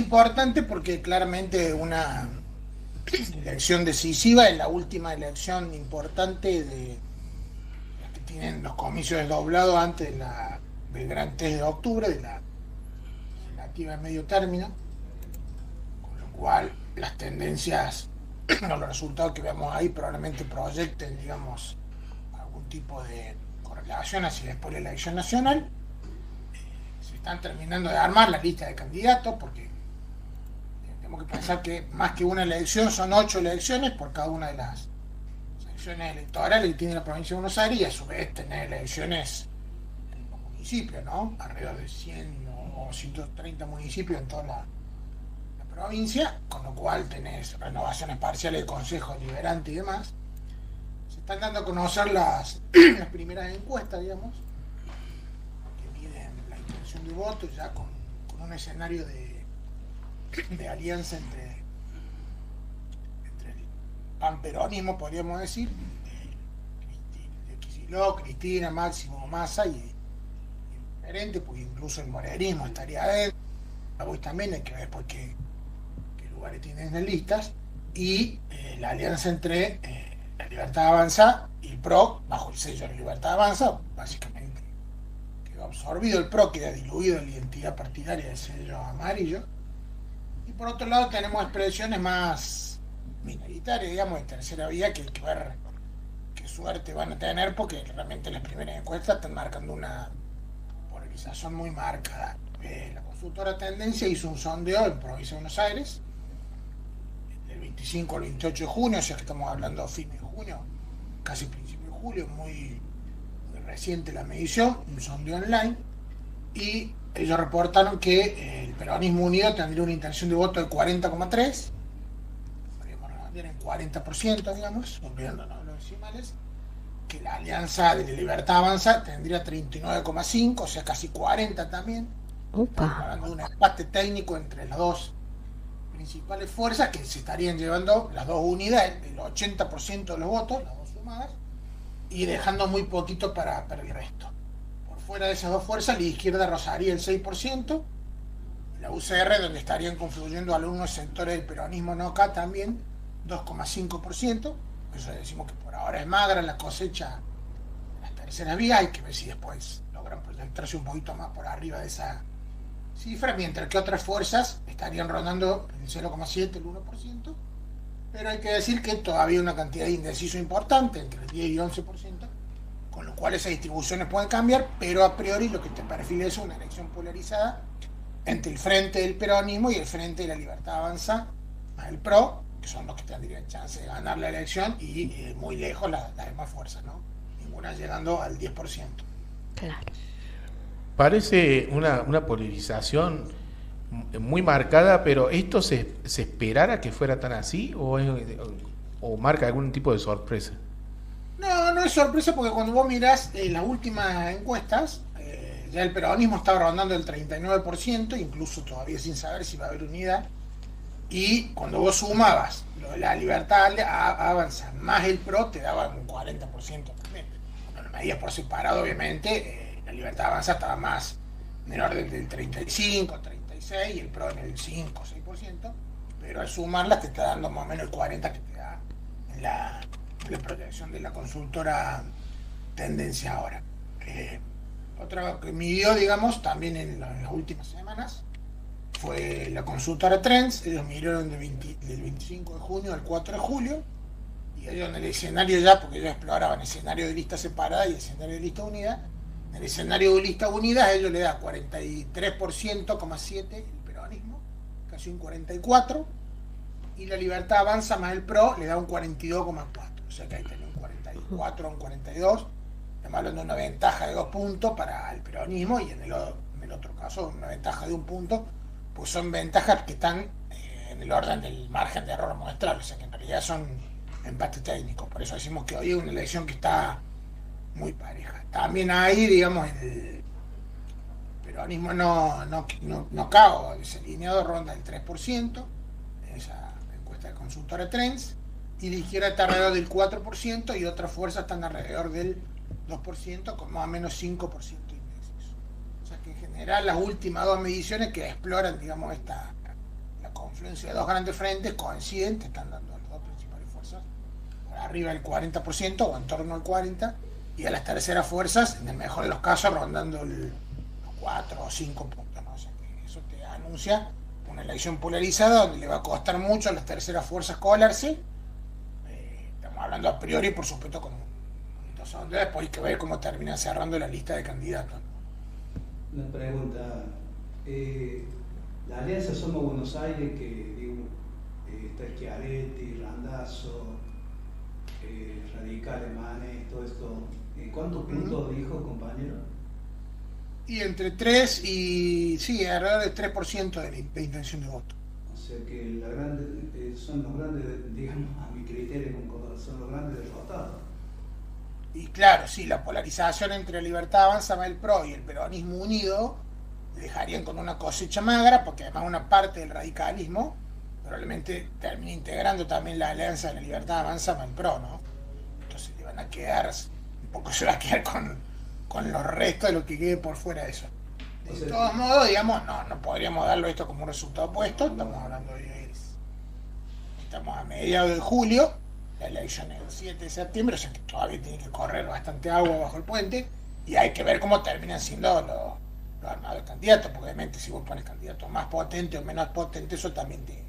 importante porque claramente una elección decisiva es la última elección importante de las que tienen los comicios desdoblados antes del gran test de octubre, de la legislativa de medio término, con lo cual las tendencias o los resultados que vemos ahí probablemente proyecten, digamos, algún tipo de correlación hacia después de la elección nacional. Se están terminando de armar la lista de candidatos porque tenemos que pensar que más que una elección son 8 elecciones por cada una de las secciones electorales que tiene la provincia de Buenos Aires, y a su vez tener elecciones en los municipios, ¿no? Alrededor de 100 o 130 municipios en toda la provincia, con lo cual tenés renovaciones parciales de consejos deliberantes y demás. Se están dando a conocer las primeras encuestas, digamos, que miden la intención de voto ya con un escenario de alianza entre el panperonismo, podríamos decir, de Kicillof, Cristina, Máximo, Massa y diferente, porque incluso el morenismo estaría adentro. Hoy también hay que ver por qué lugares tienen en las listas, y la alianza entre la Libertad Avanza y el PRO, bajo el sello de la Libertad Avanza, básicamente quedó absorbido el PRO, queda diluido en la identidad partidaria del sello amarillo. Y por otro lado tenemos expresiones más minoritarias, digamos, de tercera vía, que hay que ver qué suerte van a tener, porque realmente las primeras encuestas están marcando una polarización muy marcada. La consultora Tendencia hizo un sondeo en provincia de Buenos Aires del 25 al 28 de junio, o sea que estamos hablando de fines de junio, casi principio de julio, muy reciente la medición, un sondeo online, y ellos reportaron que el peronismo unido tendría una intención de voto de 40,3, podríamos redondear en 40%, digamos, olvidándonos los decimales, que la alianza de la Libertad Avanza tendría 39,5, o sea casi 40 también. Estamos hablando de un empate técnico entre las dos principales fuerzas, que se estarían llevando las dos unidas, el 80% de los votos, las dos sumadas, y dejando muy poquito para el resto. Por fuera de esas dos fuerzas, la izquierda rozaría el 6%, la UCR, donde estarían confluyendo algunos sectores del peronismo no acá, también 2,5%. Eso decimos que por ahora es magra la cosecha de las terceras vías, hay que ver si después logran proyectarse un poquito más por arriba de esa cifra, mientras que otras fuerzas estarían rondando el 0,7, el 1%, pero hay que decir que todavía hay una cantidad de indeciso importante, entre el 10 y 11%, con lo cual esas distribuciones pueden cambiar, pero a priori lo que te perfila es una elección polarizada entre el frente del peronismo y el frente de la Libertad Avanza más el PRO, que son los que tendrían chance de ganar la elección, y muy lejos las demás fuerzas, ¿no? Ninguna llegando al 10%. Claro. Parece una polarización muy marcada, pero ¿esto se esperara que fuera tan así o marca algún tipo de sorpresa? No, no es sorpresa, porque cuando vos mirás las últimas encuestas, ya el peronismo estaba rondando el 39%, incluso todavía sin saber si va a haber unidad, y cuando vos sumabas lo de la Libertad Avanza más el PRO, te daba un 40% también. Cuando lo medías por separado, obviamente, la Libertad Avanza estaba más en el orden del 35, 36, y el PRO en el 5, 6%, pero al sumarlas te está dando más o menos el 40% que te da en la proyección de la consultora Tendencia ahora. Otra que midió, digamos, también en las últimas semanas fue la consultora Trends. Ellos midieron del 25 de junio al 4 de julio, y ellos en el escenario ya, porque ellos exploraban escenario de lista separada y escenario de lista unida. En el escenario de lista unida ellos le da 43,7% el peronismo, casi un 44%, y la Libertad Avanza más el PRO le da un 42,4%, o sea que ahí tenía un 44 a un 42%, estamos hablando de una ventaja de 2 puntos para el peronismo, y en el otro caso una ventaja de 1 punto, pues son ventajas que están en el orden del margen de error muestral, o sea que en realidad son empates técnicos. Por eso decimos que hoy es una elección que está muy pareja. También ahí, digamos, el peronismo no cago, desalineado ronda el 3%, en esa encuesta de consultora Trends, y la izquierda está alrededor del 4%, y otras fuerzas están alrededor del 2%, con más o menos 5% de indecisos. O sea que en general las últimas dos mediciones que exploran, digamos, esta la confluencia de dos grandes frentes coinciden, te están dando las dos principales fuerzas por arriba del 40% o en torno al 40%, y a las terceras fuerzas, en el mejor de los casos, rondando los 4 o 5 puntos, ¿no? O sea que eso te anuncia una elección polarizada donde le va a costar mucho a las terceras fuerzas colarse. Estamos hablando a priori, por supuesto, con un sondeo, después hay que ver cómo termina cerrando la lista de candidatos. Una pregunta. La alianza Somos Buenos Aires, que digo, está Schiaretti, Randazzo, Radicales, Manes, todo esto, ¿cuántos puntos dijo, compañero? Y entre 3 y, sí, alrededor del 3% de intención de voto. O sea que son los grandes, digamos, a mi criterio, son los grandes derrotados. Y claro, sí, la polarización entre Libertad Avanza, el PRO y el peronismo unido dejarían con una cosecha magra, porque además una parte del radicalismo probablemente termine integrando también la alianza de la Libertad Avanza, el PRO, ¿no? Entonces le van a quedar, un poco se va a quedar con los restos de lo que quede por fuera de eso. De todos modos, digamos, no podríamos darlo esto como un resultado opuesto. Estamos hablando estamos a mediados de julio, la elección es el 7 de septiembre, o sea que todavía tiene que correr bastante agua bajo el puente, y hay que ver cómo terminan siendo los armados candidatos, porque obviamente si vos pones candidatos más potentes o menos potentes, eso también te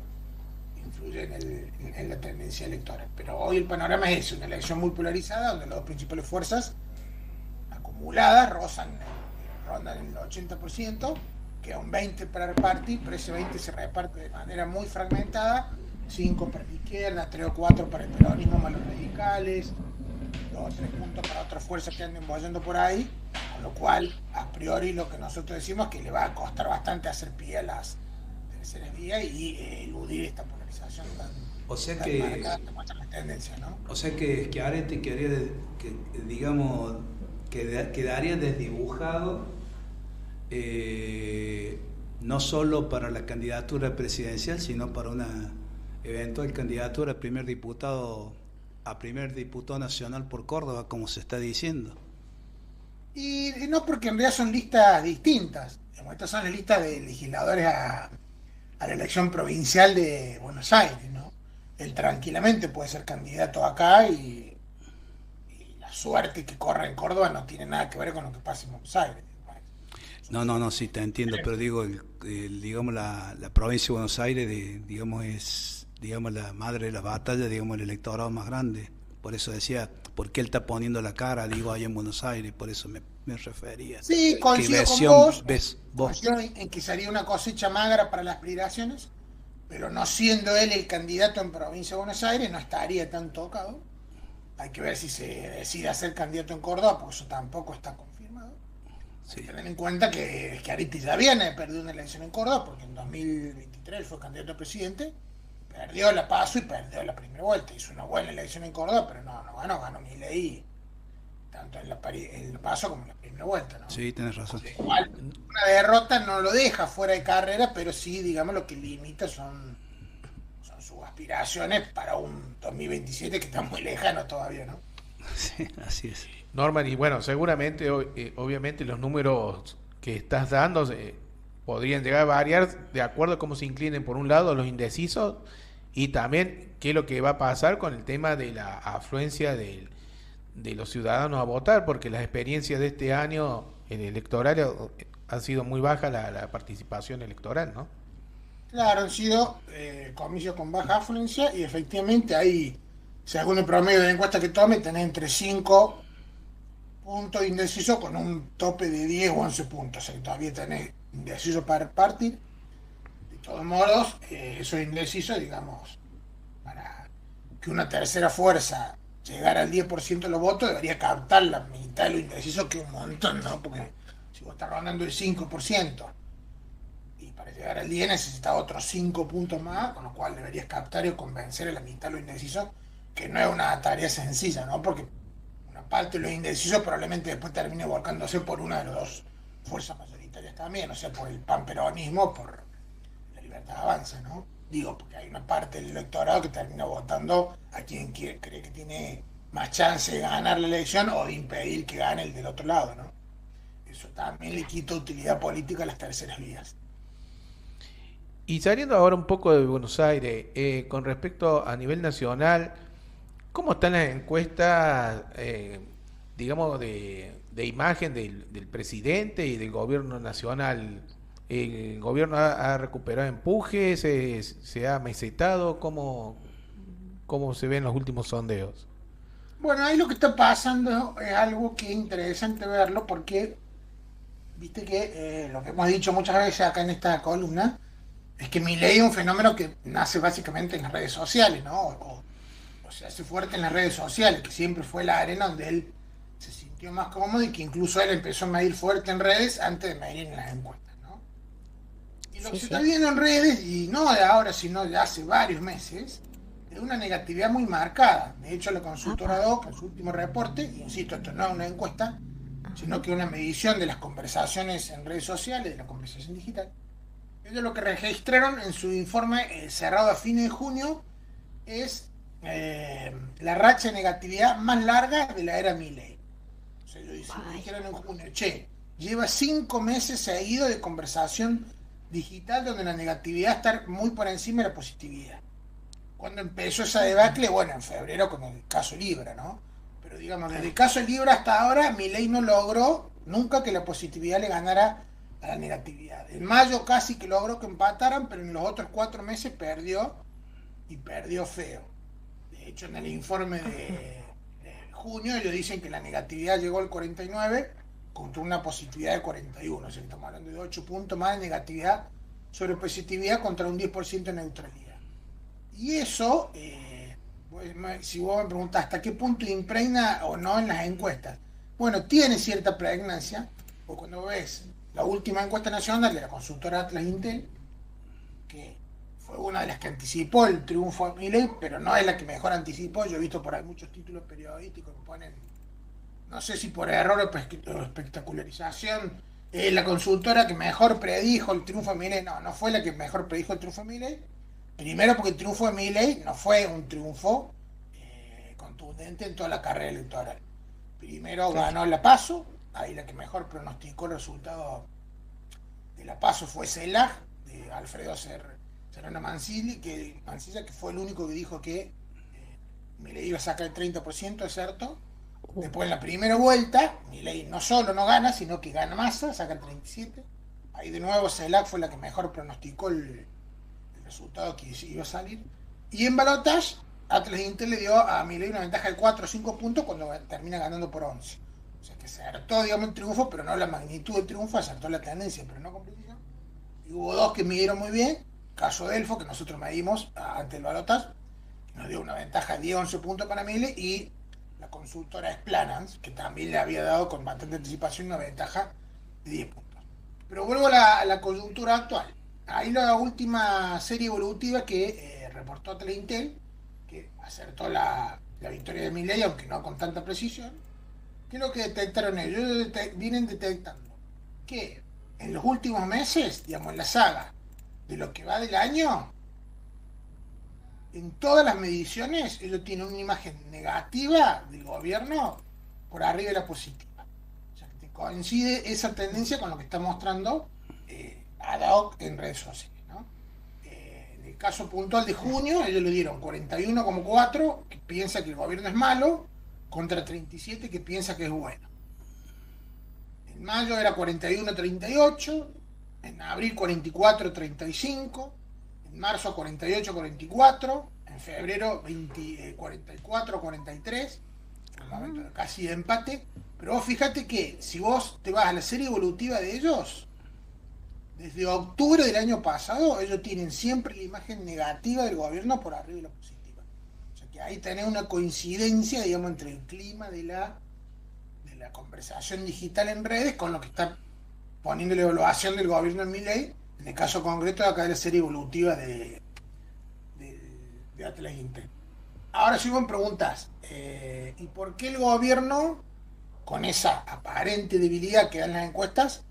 influye en la tendencia electoral. Pero hoy el panorama es ese, una elección muy polarizada, donde las dos principales fuerzas acumuladas rondan el 80%, queda un 20% para repartir, pero ese 20% se reparte de manera muy fragmentada, 5 para la izquierda, 3 o 4 para el peronismo más los radicales, 2 o 3 puntos para otras fuerzas que anden bollando por ahí, con lo cual, a priori, lo que nosotros decimos es que le va a costar bastante hacer pie a las terceras vías y eludir esta polarización tan, o sea tan que marcada que muestra la tendencia, ¿no? O sea que Schiaretti digamos, quedaría desdibujado, no solo para la candidatura presidencial, sino para una eventual candidatura a primer diputado nacional por Córdoba, como se está diciendo. Y no, porque en realidad son listas distintas. Estas son las listas de legisladores a la elección provincial de Buenos Aires, ¿no? Él tranquilamente puede ser candidato acá y la suerte que corre en Córdoba no tiene nada que ver con lo que pasa en Buenos Aires. No, sí, te entiendo, pero digo, digamos, la provincia de Buenos Aires, digamos, es, digamos, la madre de la batalla, digamos, el electorado más grande. Por eso decía, ¿por qué él está poniendo la cara, digo, ahí en Buenos Aires? Por eso me refería. Sí, coincido con vos. Coincido en que sería una cosecha magra para las aspiraciones, pero no siendo él el candidato en provincia de Buenos Aires, no estaría tan tocado. Hay que ver si se decide hacer candidato en Córdoba, porque eso tampoco está confirmado. Sí. Hay que tener en cuenta que Schiaretti ya viene perdió una elección en Córdoba, porque en 2023 fue candidato a presidente, perdió la PASO y perdió la primera vuelta. Hizo una buena elección en Córdoba, pero no ganó Milei, tanto en la PASO como en la primera vuelta, ¿no? Sí, tenés razón. Igual, una derrota no lo deja fuera de carrera, pero sí, digamos, lo que limita son sus aspiraciones para un 2027 que está muy lejano todavía, ¿no? Sí, así es. Norman, y bueno, seguramente, obviamente los números que estás dando podrían llegar a variar de acuerdo a cómo se inclinen por un lado los indecisos y también qué es lo que va a pasar con el tema de la afluencia de los ciudadanos a votar, porque las experiencias de este año en el electoral han sido muy baja la participación electoral, ¿no? Claro, han sido comicios con baja afluencia y efectivamente hay, según el promedio de la encuesta que tome, tenés entre 5 puntos indecisos con un tope de 10 o 11 puntos, o sea que todavía tenés indecisos para partir. De todos modos, esos indecisos, digamos, para que una tercera fuerza llegara al 10% de los votos, debería captar la mitad de los indecisos, que es un montón, ¿no? Porque si vos estás rondando el 5%, y para llegar al 10 necesitas otros 5 puntos más, con lo cual deberías captar y convencer a la mitad de los indecisos, que no es una tarea sencilla, ¿no? Porque una parte de los indecisos probablemente después termine volcándose por una de las dos fuerzas mayoritarias también, o sea, por el panperonismo o por la Libertad Avanza, ¿no? Digo, porque hay una parte del electorado que termina votando a quien cree que tiene más chance de ganar la elección o de impedir que gane el del otro lado, ¿no? Eso también le quita utilidad política a las terceras vías. Y saliendo ahora un poco de Buenos Aires, con respecto a nivel nacional, ¿cómo están las encuestas, digamos, de imagen del presidente y del gobierno nacional? ¿El gobierno ha recuperado empuje? ¿Se ha mesetado? ¿Cómo se ven los últimos sondeos? Bueno, ahí lo que está pasando es algo que es interesante verlo porque, viste que lo que hemos dicho muchas veces acá en esta columna, es que Milei es un fenómeno que nace básicamente en las redes sociales, ¿no? O se hace fuerte en las redes sociales, que siempre fue la arena donde él se sintió más cómodo y que incluso él empezó a medir fuerte en redes antes de medir en las encuestas, ¿no? Y lo que Sí, se está sí. viendo en redes, y no de ahora, sino de hace varios meses, es una negatividad muy marcada. De hecho, la consultora Apa. DOC, en su último reporte, y insisto, esto no es una encuesta, sino que una medición de las conversaciones en redes sociales, de la conversación digital, ellos lo que registraron en su informe cerrado a fines de junio es la racha de negatividad más larga de la era Milley. O sea, ellos Ay, dijeron en junio, che, lleva 5 meses seguidos de conversación digital donde la negatividad está muy por encima de la positividad. Cuando empezó esa debacle, bueno, en febrero con el caso Libra, ¿no? Pero digamos, desde el caso Libra hasta ahora, Milei no logró nunca que la positividad le ganara a la negatividad. En mayo casi que logró que empataran, pero en los otros 4 meses perdió y perdió feo. De hecho, en el informe de junio ellos dicen que la negatividad llegó al 49 contra una positividad de 41. O sea, estamos hablando de 8 puntos más de negatividad sobre positividad contra un 10% de neutralidad. Y eso, si vos me preguntás hasta qué punto impregna o no en las encuestas, bueno, tiene cierta pregnancia, porque cuando ves la última encuesta nacional de la consultora Atlas Intel, que fue una de las que anticipó el triunfo de Milei, pero no es la que mejor anticipó. Yo he visto por ahí muchos títulos periodísticos que ponen, no sé si por error o espectacularización, la consultora que mejor predijo el triunfo de Milei. No, no fue la que mejor predijo el triunfo de Milei. Primero porque el triunfo de Milei no fue un triunfo contundente en toda la carrera electoral. Primero ganó la PASO, ahí la que mejor pronosticó el resultado de la PASO fue CELAC, de Alfredo Serrano Mancilla, que fue el único que dijo que Milei iba a sacar el 30%, ¿es cierto? Después en la primera vuelta, Milei no solo no gana, sino que gana Massa, saca el 37%. Ahí de nuevo CELAC fue la que mejor pronosticó el resultado que iba a salir. Y en balotage, Atlas Intel le dio a Milei una ventaja de 4 o 5 puntos cuando termina ganando por 11. O sea que acertó, digamos, el triunfo, pero no la magnitud del triunfo, acertó la tendencia, pero no competición. Y hubo dos que midieron muy bien. Caso Delfo, que nosotros medimos ante el balotage, que nos dio una ventaja de 10-11 puntos para Milei, y la consultora Esplanans, que también le había dado con bastante anticipación una ventaja de 10 puntos. Pero vuelvo a la coyuntura actual. Ahí la última serie evolutiva que reportó Atlas que acertó la victoria de Milei, aunque no con tanta precisión. ¿Qué es lo que detectaron ellos? Ellos vienen detectando que en los últimos meses, digamos, en la saga de lo que va del año, en todas las mediciones ellos tienen una imagen negativa del gobierno por arriba de la positiva. O sea, que coincide esa tendencia con lo que está mostrando ad hoc en redes sociales, ¿no? En el caso puntual de junio, ellos le dieron 41,4 que piensa que el gobierno es malo, contra 37 que piensa que es bueno. En mayo era 41-38, en abril 44-35, en marzo 48-44, en febrero 44-43, un momento casi de empate. Pero vos fíjate que si vos te vas a la serie evolutiva de ellos, desde octubre del año pasado, ellos tienen siempre la imagen negativa del gobierno por arriba de la positiva. O sea que ahí tenés una coincidencia, digamos, entre el clima de la conversación digital en redes con lo que está poniendo la evaluación del gobierno en Milei, en el caso concreto de acá de la serie evolutiva de Atlas Intel. Ahora si vos me preguntas, ¿y por qué el gobierno, con esa aparente debilidad que dan las encuestas,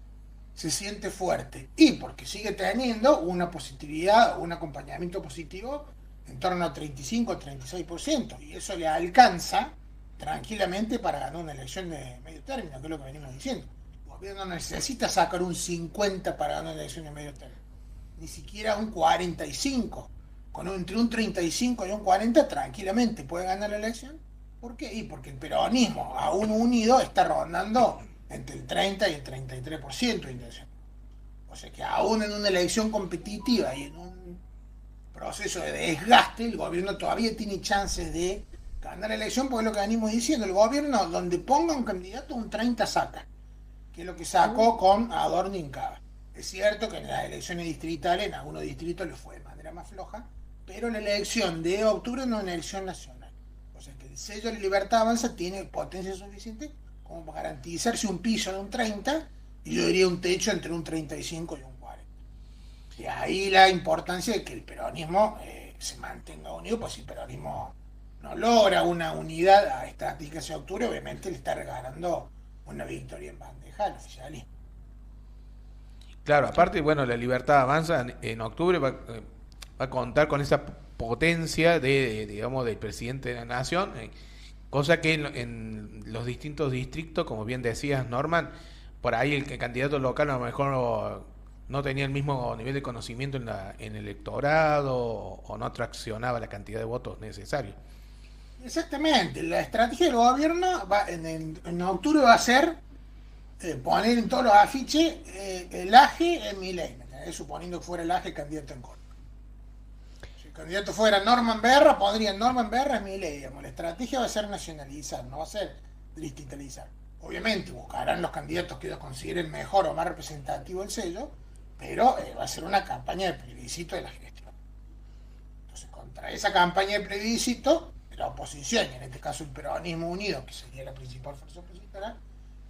se siente fuerte? Y porque sigue teniendo una positividad, un acompañamiento positivo en torno a 35-36%, y eso le alcanza tranquilamente para ganar una elección de medio término, que es lo que venimos diciendo. El gobierno no necesita sacar un 50 para ganar una elección de medio término. ni siquiera un 45. Entre un 35 y un 40 tranquilamente puede ganar la elección. ¿Por qué? Y porque el peronismo, aún unido, está rondando entre el 30 y el 33% de intención. O sea que aún en una elección competitiva y en un proceso de desgaste, el gobierno todavía tiene chances de ganar la elección, porque es lo que venimos diciendo, el gobierno donde ponga un candidato un 30 saca, que es lo que sacó con Adorno y Incaba. Es cierto que en las elecciones distritales, en algunos distritos le fue de manera más floja, pero la elección de octubre no es una elección nacional. O sea que el sello de Libertad Avanza tiene potencia suficiente como para garantizarse un piso de un 30 y yo diría un techo entre un 35 y un 40. Y ahí la importancia de que el peronismo se mantenga unido, pues si el peronismo no logra una unidad estratégica hacia octubre, obviamente le está regalando una victoria en bandeja al oficialismo. Claro, aparte, bueno, la Libertad Avanza en octubre va a contar con esa potencia digamos, del presidente de la nación, cosa que en los distintos distritos, como bien decías, Norman, por ahí el candidato local a lo mejor no tenía el mismo nivel de conocimiento en el electorado o no traccionaba la cantidad de votos necesarios. Exactamente, la estrategia del gobierno en octubre va a ser poner en todos los afiches el AGE en Milei, suponiendo que fuera el AGE candidato en Córdoba. Si el candidato fuera Norman Berra, pondrían Norman Berra es Milei, digamos. La estrategia va a ser nacionalizar, no va a ser distritalizar. Obviamente buscarán los candidatos que ellos consideren mejor o más representativo el sello, pero va a ser una campaña de plebiscito de la gestión. Entonces, contra esa campaña de plebiscito, la oposición, y en este caso el peronismo unido, que sería la principal fuerza opositora,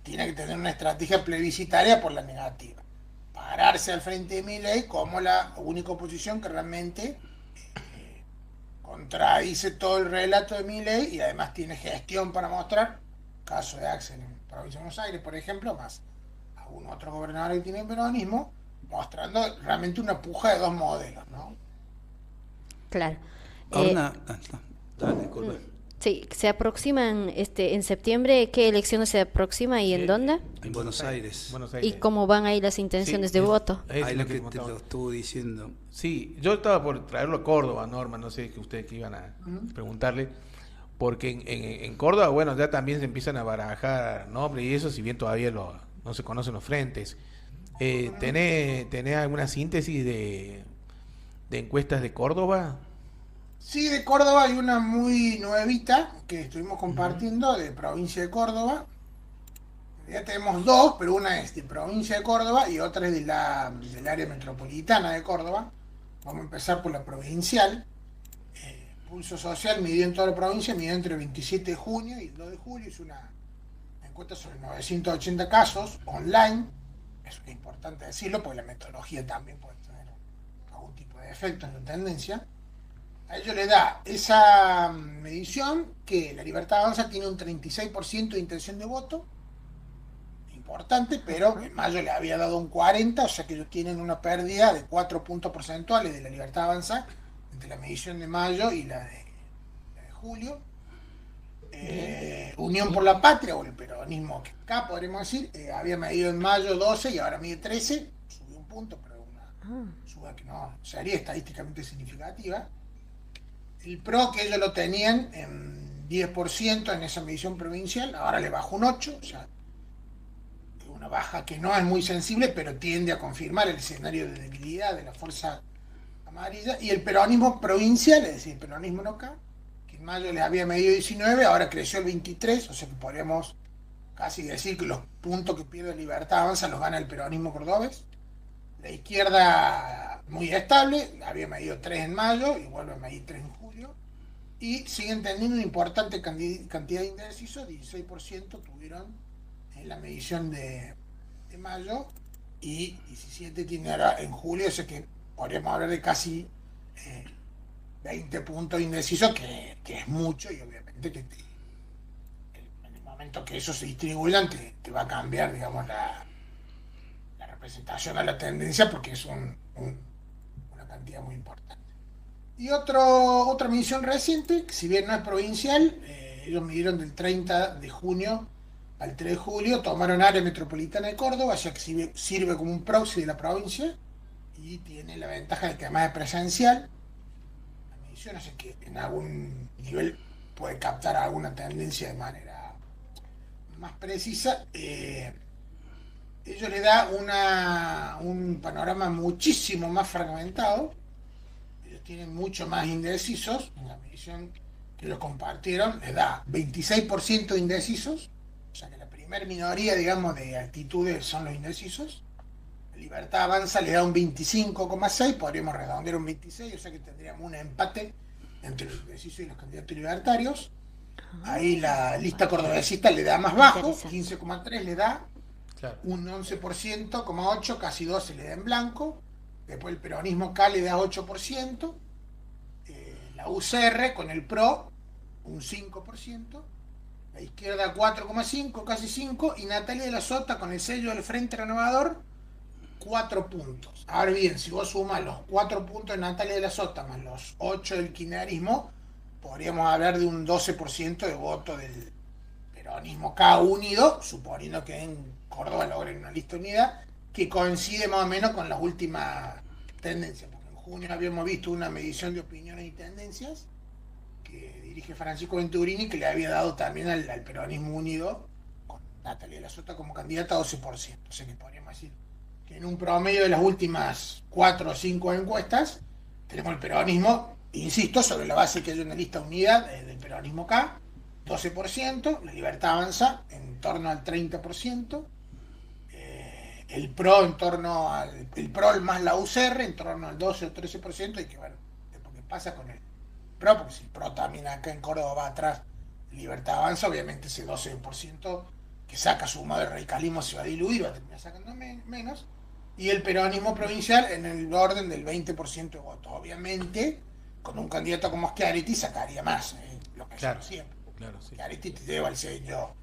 tiene que tener una estrategia plebiscitaria por la negativa. Pararse al frente de Milei como la única oposición que realmente contradice todo el relato de Milei y además tiene gestión para mostrar, caso de Axel en Provincia de Buenos Aires, por ejemplo, más algún otro gobernador que tiene peronismo, mostrando realmente una puja de dos modelos, ¿no? Claro. Ahora dale, disculpa. Sí, se aproximan en septiembre. ¿Qué elecciones se aproxima y en dónde? En Buenos Aires. ¿Y cómo van ahí las intenciones de voto? Ahí lo que te lo estuvo diciendo. Sí, yo estaba por traerlo a Córdoba, Norma, no sé que ustedes que iban a preguntarle, porque en Córdoba, bueno, ya también se empiezan a barajar nombres y eso, si bien todavía no se conocen los frentes. ¿Tenés alguna síntesis de encuestas de Córdoba? Sí, de Córdoba hay una muy nuevita que estuvimos compartiendo de provincia de Córdoba. Ya tenemos dos, pero una es de provincia de Córdoba y otra es del área metropolitana de Córdoba. Vamos a empezar por la provincial. Pulso Social midió en toda la provincia, midió entre el 27 de junio y el 2 de julio. Hizo una encuesta sobre 980 casos online. Eso es importante decirlo porque la metodología también puede tener algún tipo de efecto en la tendencia. A ello le da esa medición que la Libertad Avanza tiene un 36% de intención de voto, importante, pero en mayo le había dado un 40%, o sea que ellos tienen una pérdida de 4 puntos porcentuales de la Libertad Avanza entre la medición de mayo y la de julio. Unión por la Patria, o el peronismo que acá podremos decir, había medido en mayo 12 y ahora mide 13, subió un punto, pero una suba que no sería estadísticamente significativa. El PRO, que ellos lo tenían en 10% en esa medición provincial, ahora le bajó un 8%, o sea, una baja que no es muy sensible, pero tiende a confirmar el escenario de debilidad de la fuerza amarilla. Y el peronismo provincial, es decir, el peronismo local, que en mayo les había medido 19, ahora creció el 23, o sea que podríamos casi decir que los puntos que pierde Libertad Avanza los gana el peronismo cordobés. La izquierda muy estable, había medido 3 en mayo y vuelve a medir 3 en julio. Y siguen teniendo una importante cantidad de indecisos, 16% tuvieron en la medición de mayo y 17 tiene ahora en julio, o sea que podríamos hablar de casi 20 puntos indecisos, que es mucho y obviamente que en el momento que eso se distribuyan te va a cambiar, digamos, la representación a la tendencia porque es una cantidad muy importante. Y otra medición reciente, que si bien no es provincial, ellos midieron del 30 de junio al 3 de julio, tomaron área metropolitana de Córdoba, ya que sirve como un proxy de la provincia, y tiene la ventaja de que además es presencial, la medición hace que en algún nivel puede captar alguna tendencia de manera más precisa. Ello le da un panorama muchísimo más fragmentado. Ellos tienen mucho más indecisos. En la medición que lo compartieron, le da 26% de indecisos, o sea que la primer minoría, digamos, de actitudes son los indecisos. Libertad Avanza le da un 25,6, podríamos redondear un 26, o sea que tendríamos un empate entre los indecisos y los candidatos libertarios. Ahí la lista cordobesista le da más bajo, 15,3 le da, Claro. un 11,8%, casi 12 le da en blanco. Después el peronismo K le da 8%, la UCR con el PRO un 5%, la izquierda 4,5, casi 5, y Natalia de la Sota con el sello del Frente Renovador 4 puntos. Ahora bien, si vos sumas los 4 puntos de Natalia de la Sota más los 8 del kirchnerismo, podríamos hablar de un 12% de voto del peronismo K unido, suponiendo que en Córdoba logren una lista unida, que coincide más o menos con las últimas tendencias. Porque en junio habíamos visto una medición de opiniones y tendencias que dirige Francisco Venturini, que le había dado también al peronismo unido, con Natalia de la Sota como candidata, 12%. O sea que podríamos decir que en un promedio de las últimas 4 o 5 encuestas tenemos el peronismo, insisto, sobre la base que hay una lista unida del peronismo K, 12%, la Libertad Avanza en torno al 30%, el PRO en torno al PRO más la UCR en torno al 12 o 13%, y que bueno, después qué pasa con el PRO, porque si el PRO también acá en Córdoba va atrás, Libertad Avanza, obviamente ese 12% que saca sumado de radicalismo se va a diluir, va a terminar sacando menos, y el peronismo provincial en el orden del 20% de votos. Obviamente, con un candidato como Schiaretti sacaría más, lo que Claro, siempre. claro, sí. Schiaretti te lleva el sello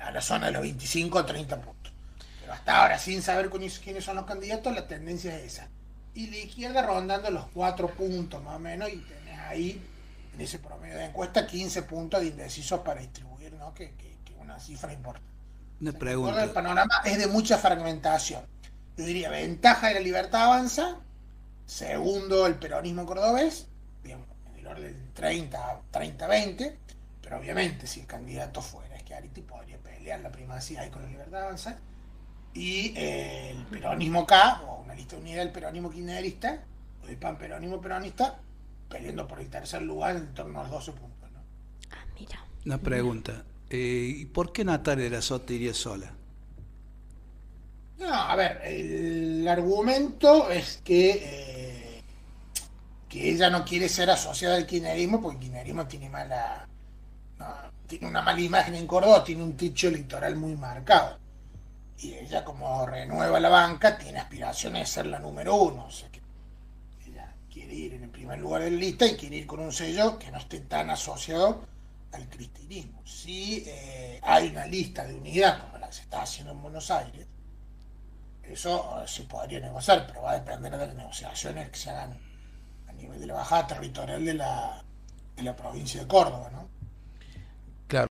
a la zona de los 25 o 30 puntos. Pero hasta ahora, sin saber quiénes son los candidatos, la tendencia es esa. Y la izquierda rondando los 4 puntos más o menos, y tenés ahí, en ese promedio de encuesta, 15 puntos de indecisos para distribuir, ¿no? Que una cifra importante. Una O sea, pregunta. el panorama es de mucha fragmentación. Yo diría, ventaja de la Libertad Avanza, segundo el peronismo cordobés, digamos, en el orden 30-20, pero obviamente si el candidato fuera Schiaretti podría pelear la primacía ahí con la Libertad Avanza, y el peronismo K, o una lista unida del peronismo kirchnerista, o del PAN peronismo peronista, peleando por el tercer lugar en torno a los 12 puntos, ¿no? Ah, mira. Una pregunta. ¿Y por qué Natalia de la Sota iría sola? No, a ver, el argumento es que ella no quiere ser asociada al kirchnerismo, porque el kirchnerismo tiene tiene una mala imagen en Córdoba, tiene un techo electoral muy marcado. Y ella, como renueva la banca, tiene aspiraciones de ser la número 1. O sea que ella quiere ir en el primer lugar de la lista y quiere ir con un sello que no esté tan asociado al cristinismo. Si hay una lista de unidad, como la que se está haciendo en Buenos Aires, eso se podría negociar, pero va a depender de las negociaciones que se hagan a nivel de la bajada territorial de la provincia de Córdoba, ¿no? Claro.